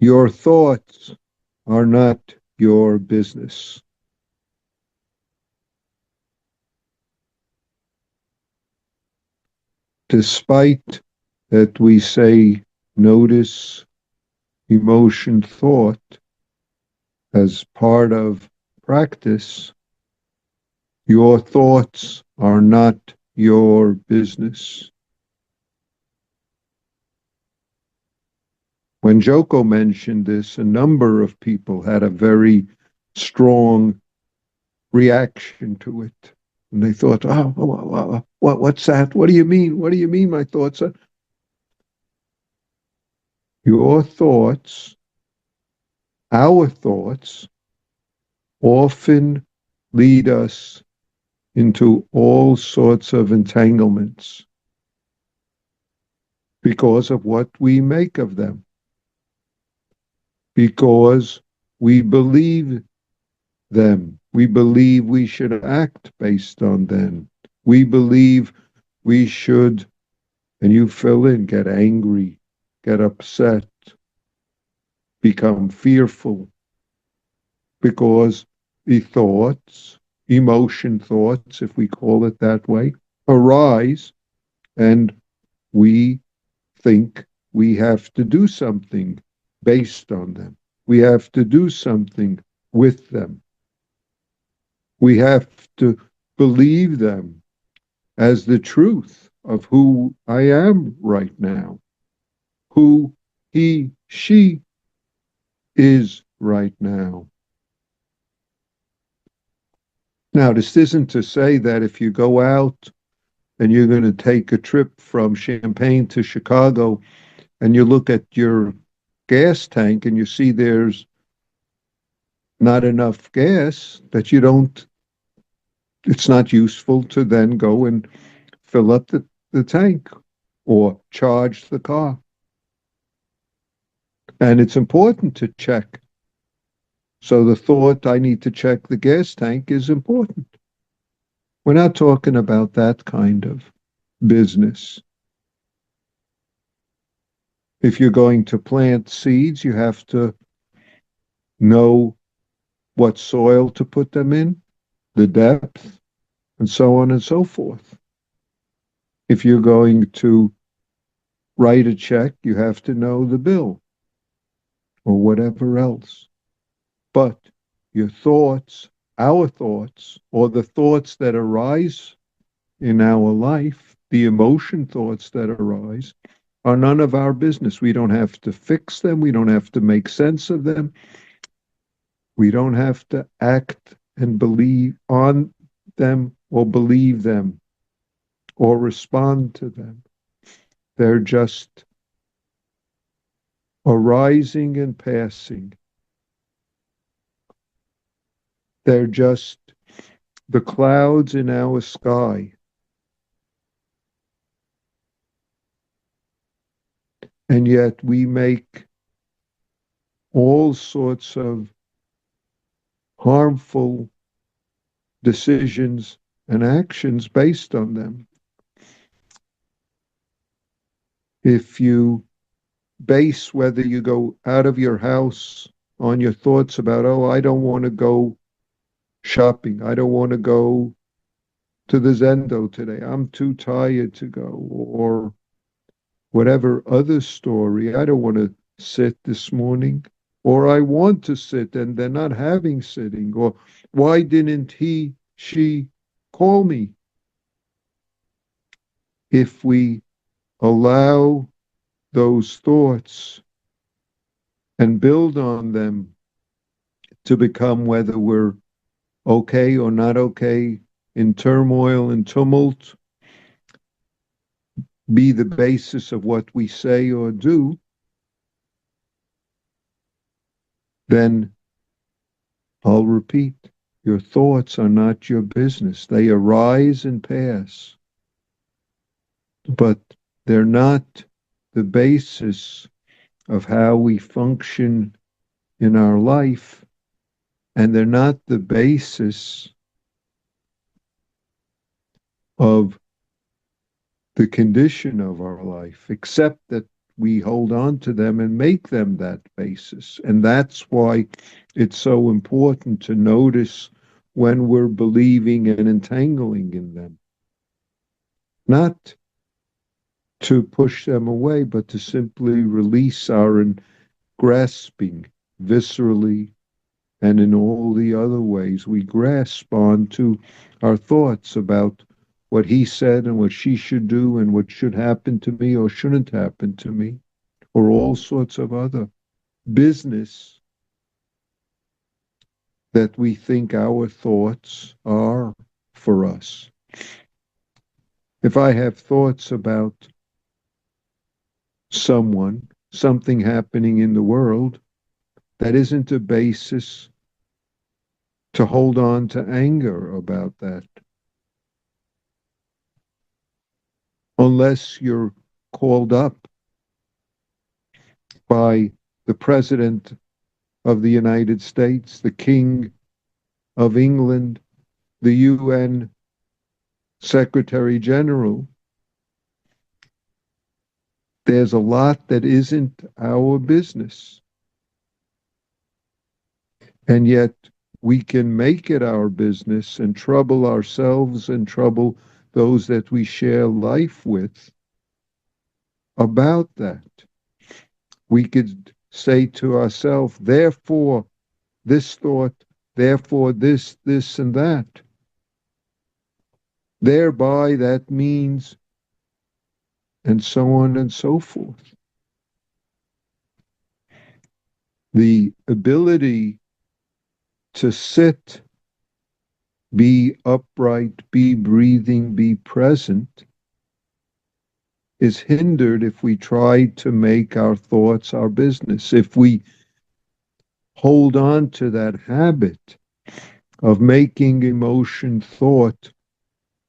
Your thoughts are not your business. Despite that we say notice emotion thought as part of practice, your thoughts are not your business. When Joko mentioned this, a number of people had a very strong reaction to it. And they thought, what's that? What do you mean? What do you mean my thoughts are? Your thoughts, our thoughts, often lead us into all sorts of entanglements because of what we make of them, because we believe them. We believe we should act based on them. We believe we should, and you fill in, get angry, get upset, become fearful, because the thoughts, emotion thoughts, if we call it that way, arise, and we think we have to do something based on them. We have to do something with them. We have to believe them as the truth of who I am right now, who he, she is right now. Now, this isn't to say that if you go out and you're going to take a trip from Champaign to Chicago and you look at your gas tank and you see there's not enough gas, that you don't, it's not useful to then go and fill up the tank or charge the car. And it's important to check. So the thought, I need to check the gas tank, is important. We're not talking about that kind of business. If you're going to plant seeds, you have to know what soil to put them in, the depth, and so on and so forth. If you're going to write a check, you have to know the bill or whatever else. But your thoughts, our thoughts, or the thoughts that arise in our life, the emotion thoughts that arise, are none of our business. We don't have to fix them. We don't have to make sense of them. We don't have to act and believe on them or believe them or respond to them. They're just arising and passing. They're just the clouds in our sky. And yet we make all sorts of harmful decisions and actions based on them. If you base whether you go out of your house on your thoughts about, oh, I don't want to go shopping, I don't want to go to the Zendo today, I'm too tired to go, or whatever other story, I don't want to sit this morning, or I want to sit and they're not having sitting, or why didn't he, she call me? If we allow those thoughts and build on them to become whether we're okay or not okay, in turmoil and tumult, be the basis of what we say or do, then I'll repeat, your thoughts are not your business. They arise and pass, but they're not the basis of how we function in our life, and they're not the basis of the condition of our life, except that we hold on to them and make them that basis. And that's why it's so important to notice when we're believing and entangling in them. Not to push them away, but to simply release our grasping viscerally and in all the other ways we grasp onto our thoughts about what he said and what she should do and what should happen to me or shouldn't happen to me, or all sorts of other business that we think our thoughts are for us. If I have thoughts about someone, something happening in the world, that isn't a basis to hold on to anger about that. Unless you're called up by the President of the United States, the King of England, the UN Secretary General, there's a lot that isn't our business. And yet we can make it our business and trouble ourselves and trouble those that we share life with about that. We could say to ourselves, therefore, this thought, therefore, this, and that. Thereby, that means, and so on and so forth. The ability to sit, be upright, be breathing, be present is hindered if we try to make our thoughts our business. If we hold on to that habit of making emotion thought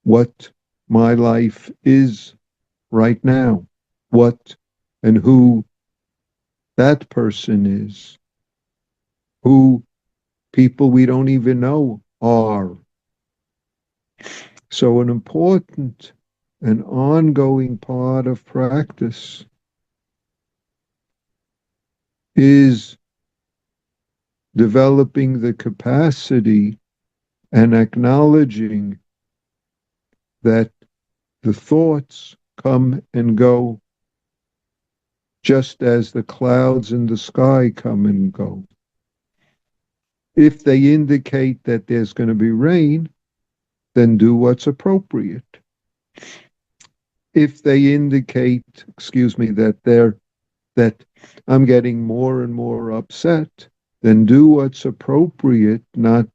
what my life is right now, what and who that person is, who people we don't even know are. So an important and ongoing part of practice is developing the capacity and acknowledging that the thoughts come and go just as the clouds in the sky come and go. If they indicate that there's going to be rain, then do what's appropriate. If they indicate, that I'm getting more and more upset, then do what's appropriate, not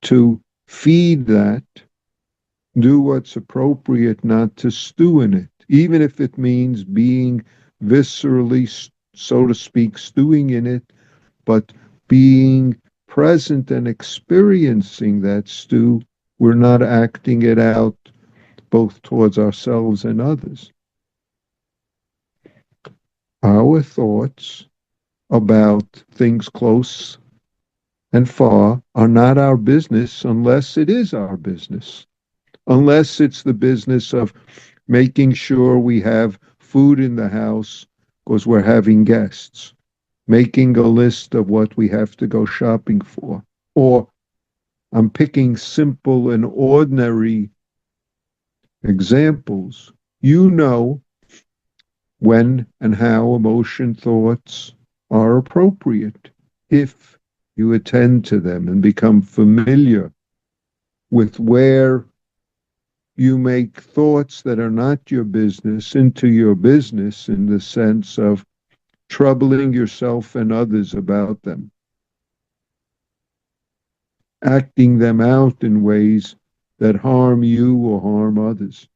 to feed that. Do what's appropriate, not to stew in it, even if it means being viscerally, so to speak, stewing in it, but being present and experiencing that stew. We're not acting it out both towards ourselves and others. Our thoughts about things close and far are not our business unless it is our business. Unless it's the business of making sure we have food in the house because we're having guests, making a list of what we have to go shopping for, or I'm picking simple and ordinary examples. You know when and how emotion thoughts are appropriate if you attend to them and become familiar with where you make thoughts that are not your business into your business in the sense of troubling yourself and others about them, acting them out in ways that harm you or harm others.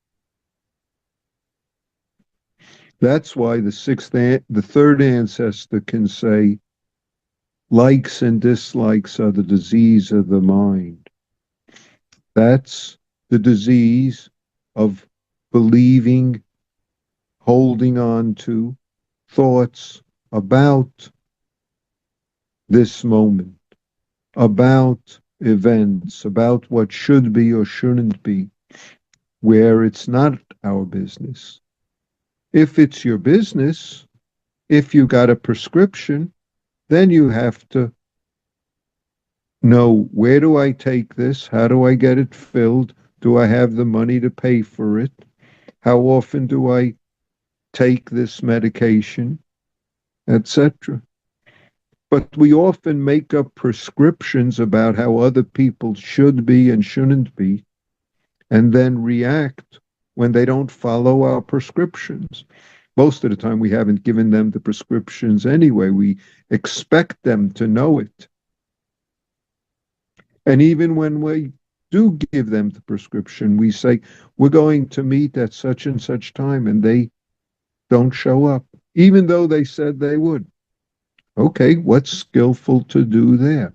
That's why the third ancestor can say, likes and dislikes are the disease of the mind. That's the disease of believing, holding on to thoughts about this moment, about events, about what should be or shouldn't be, where it's not our business. If it's your business, if you got a prescription, then you have to know, where do I take this? How do I get it filled? Do I have the money to pay for it? How often do I take this medication, etc.? But we often make up prescriptions about how other people should be and shouldn't be, and then react when they don't follow our prescriptions. Most of the time, we haven't given them the prescriptions anyway. We expect them to know it. And even when we do give them the prescription, we say, we're going to meet at such and such time, and they don't show up, even though they said they would. Okay, what's skillful to do there?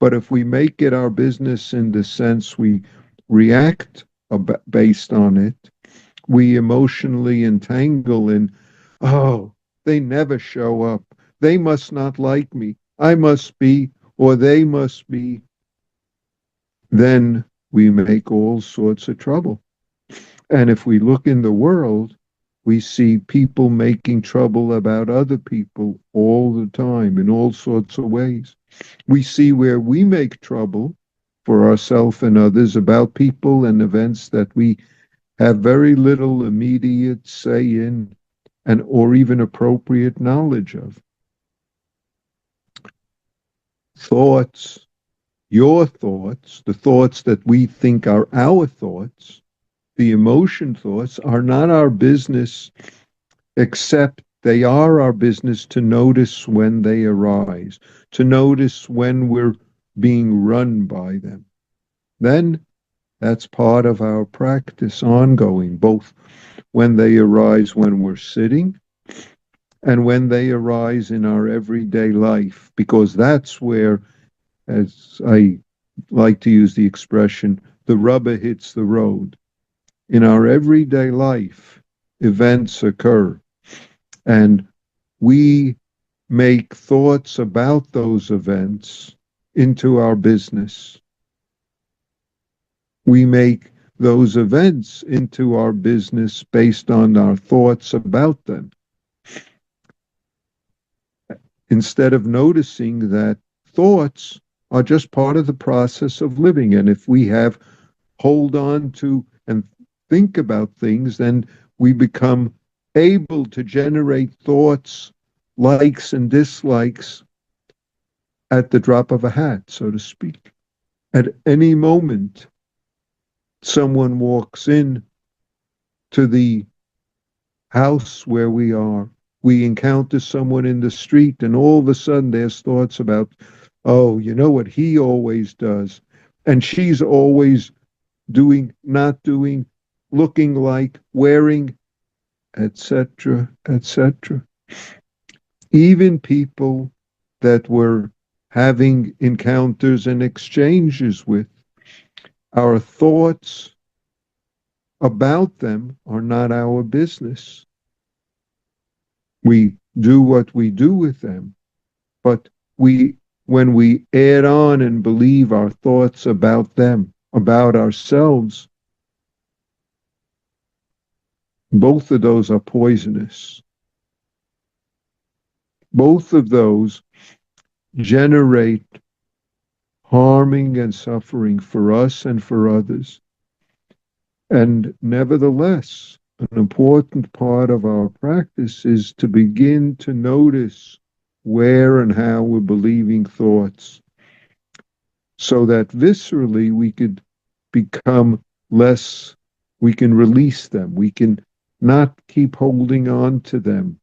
But if we make it our business in the sense we react based on it, we emotionally entangle in, oh, they never show up. They must not like me. I must be, or they must be. Then we make all sorts of trouble. And if we look in the world, we see people making trouble about other people all the time in all sorts of ways. We see where we make trouble for ourselves and others about people and events that we have very little immediate say in and or even appropriate knowledge of. Thoughts, your thoughts, the thoughts that we think are our thoughts, the emotion thoughts are not our business, except they are our business to notice when they arise, to notice when we're being run by them. Then that's part of our practice ongoing, both when they arise when we're sitting and when they arise in our everyday life, because that's where, as I like to use the expression, the rubber hits the road. In our everyday life, events occur, and we make thoughts about those events into our business. We make those events into our business based on our thoughts about them, instead of noticing that thoughts are just part of the process of living. And if we have hold on to and think about things, then we become able to generate thoughts, likes and dislikes at the drop of a hat, so to speak. At any moment, someone walks in to the house where we are. We encounter someone in the street, and all of a sudden there's thoughts about, oh, you know what he always does, and she's always doing, not doing, looking like, wearing, etc., etc. Even people that we're having encounters and exchanges with, our thoughts about them are not our business. We do what we do with them, but when we add on and believe our thoughts about them, about ourselves, both of those are poisonous. Both of those generate harming and suffering for us and for others. And nevertheless, an important part of our practice is to begin to notice where and how we're believing thoughts, so that viscerally we could become less, we can release them, we can not keep holding on to them,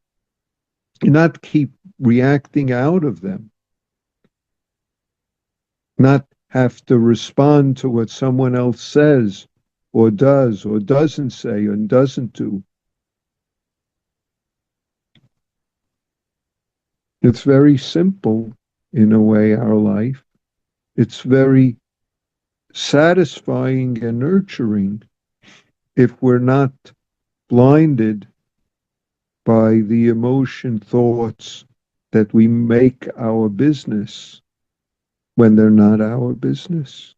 not keep reacting out of them, not have to respond to what someone else says or does or doesn't say and doesn't do. It's very simple in a way, our life. It's very satisfying and nurturing if we're not blinded by the emotion thoughts that we make our business when they're not our business.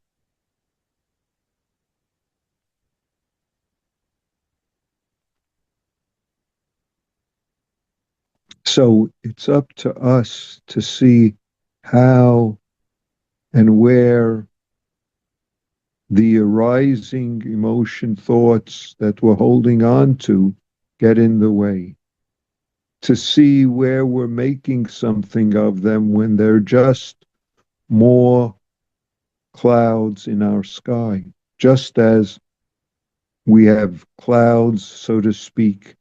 So it's up to us to see how and where the arising emotion thoughts that we're holding on to get in the way, to see where we're making something of them when they're just more clouds in our sky, just as we have clouds, so to speak,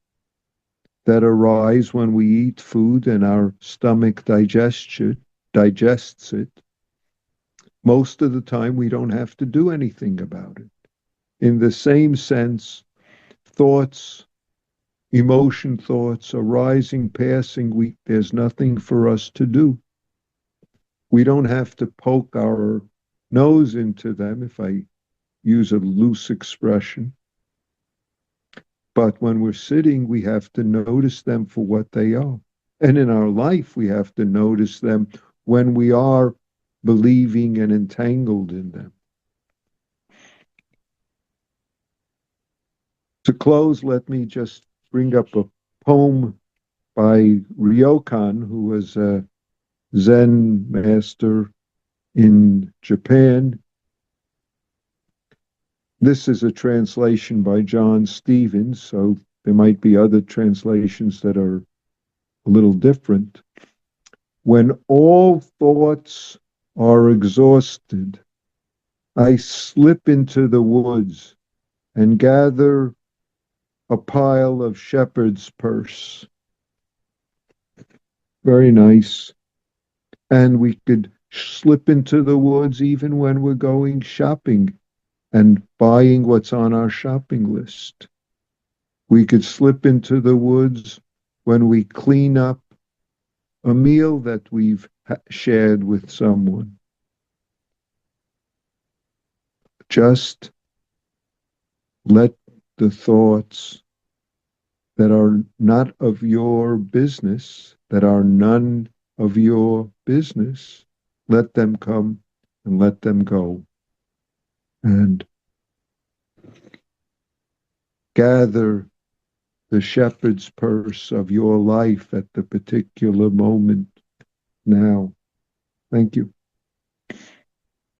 that arise when we eat food and our stomach digests it. Most of the time, we don't have to do anything about it. In the same sense, thoughts, emotion thoughts arising, passing, there's nothing for us to do. We don't have to poke our nose into them, if I use a loose expression. But when we're sitting, we have to notice them for what they are. And in our life, we have to notice them when we are believing and entangled in them. To close, let me just bring up a poem by Ryokan, who was a Zen master in Japan. This is a translation by John Stevens, so there might be other translations that are a little different. When all thoughts are exhausted, I slip into the woods and gather a pile of shepherd's purse. Very nice. And we could slip into the woods even when we're going shopping and buying what's on our shopping list. We could slip into the woods when we clean up a meal that we've shared with someone. Just let the thoughts that are not of your business, that are none of your business, let them come and let them go. And gather the shepherd's purse of your life at the particular moment now. Thank you.